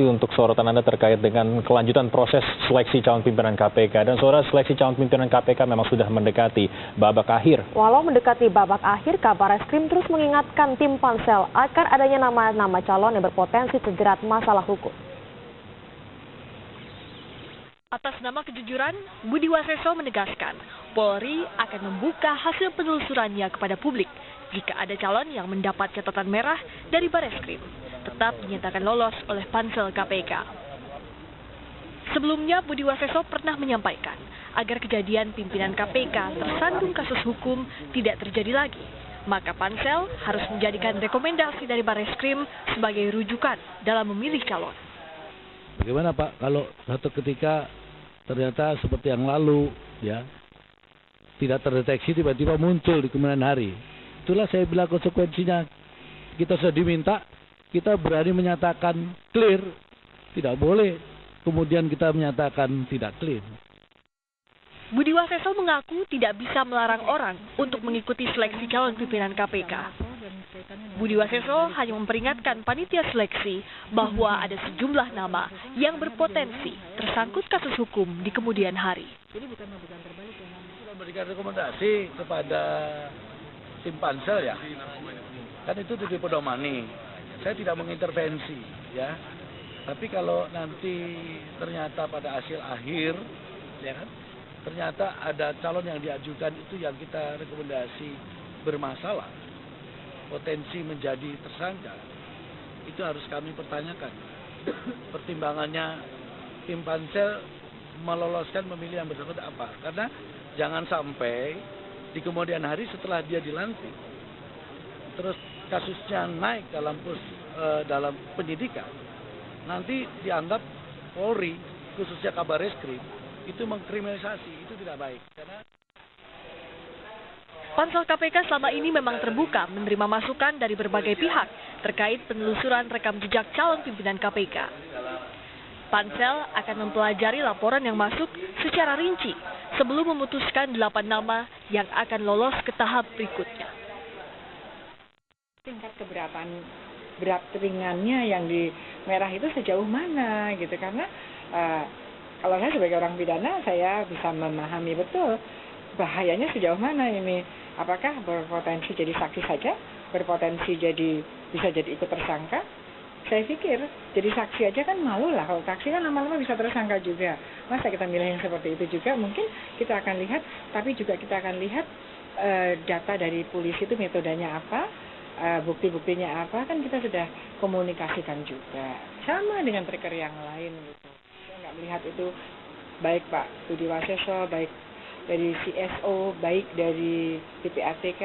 kasih untuk sorotan Anda terkait dengan kelanjutan proses seleksi calon pimpinan KPK. Dan saudara, seleksi calon pimpinan KPK memang sudah mendekati babak akhir. Walau mendekati babak akhir, Kabar Reskrim terus mengingatkan tim pansel akan adanya nama-nama calon yang berpotensi terjerat masalah hukum. Atas nama kejujuran, Budi Waseso menegaskan Polri akan membuka hasil penelusurannya kepada publik jika ada calon yang mendapat catatan merah dari Bareskrim, tetap dinyatakan lolos oleh pansel KPK. Sebelumnya, Budi Waseso pernah menyampaikan agar kejadian pimpinan KPK tersandung kasus hukum tidak terjadi lagi, maka pansel harus menjadikan rekomendasi dari Bareskrim sebagai rujukan dalam memilih calon. Bagaimana Pak kalau satu ketika ternyata seperti yang lalu ya tidak terdeteksi tiba-tiba muncul di kemudian hari? Itulah saya bilang konsekuensinya. Kita sudah diminta, kita berani menyatakan clear, tidak boleh kemudian kita menyatakan tidak clear. Budi Waseso mengaku tidak bisa melarang orang untuk mengikuti seleksi calon pimpinan KPK. Budi Waseso hanya memperingatkan panitia seleksi bahwa ada sejumlah nama yang berpotensi tersangkut kasus hukum di kemudian hari. Jadi sudah memberikan rekomendasi kepada tim pansel ya, kan itu dipedomani. Saya tidak mengintervensi ya, tapi kalau nanti ternyata pada hasil akhir ya kan, ternyata ada calon yang diajukan itu yang kita rekomendasi bermasalah, potensi menjadi tersangka, itu harus kami pertanyakan. Pertimbangannya tim pansel meloloskan memilih yang bersangkutan apa? Karena jangan sampai di kemudian hari setelah dia dilantik, terus kasusnya naik dalam penyidikan, nanti dianggap Polri, khususnya Kabar Reskrim, itu mengkriminalisasi, itu tidak baik. Karena pansel KPK selama ini memang terbuka menerima masukan dari berbagai pihak terkait penelusuran rekam jejak calon pimpinan KPK. Pansel akan mempelajari laporan yang masuk secara rinci sebelum memutuskan 8 nama yang akan lolos ke tahap berikutnya. Tingkat berat ringannya yang di merah itu sejauh mana gitu, karena kalau saya sebagai orang pidana saya bisa memahami betul bahayanya sejauh mana ini. Apakah berpotensi jadi saksi saja, berpotensi bisa jadi ikut tersangka? Saya pikir jadi saksi aja kan malu lah, kalau saksi kan lama-lama bisa tersangka juga. Masa kita milih yang seperti itu juga? Mungkin kita akan lihat, tapi juga kita akan lihat data dari polisi itu metodenya apa, bukti-buktinya apa, kan kita sudah komunikasikan juga. Sama dengan trigger yang lain gitu. Saya nggak melihat itu baik Pak Budi Waseso, baik dari CSO, baik dari PPATK.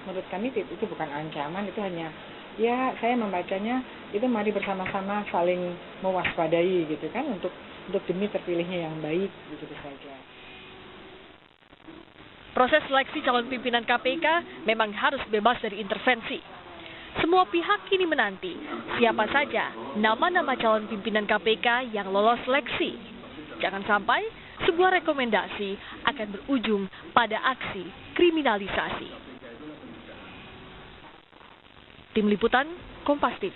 Menurut kami itu bukan ancaman, itu hanya ya saya membacanya itu mari bersama-sama saling mewaspadai gitu kan, untuk demi terpilihnya yang baik begitu saja. Proses seleksi calon pimpinan KPK memang harus bebas dari intervensi. Semua pihak kini menanti siapa saja nama-nama calon pimpinan KPK yang lolos seleksi. Jangan sampai sebuah rekomendasi akan berujung pada aksi kriminalisasi. Tim Liputan, Kompas TV.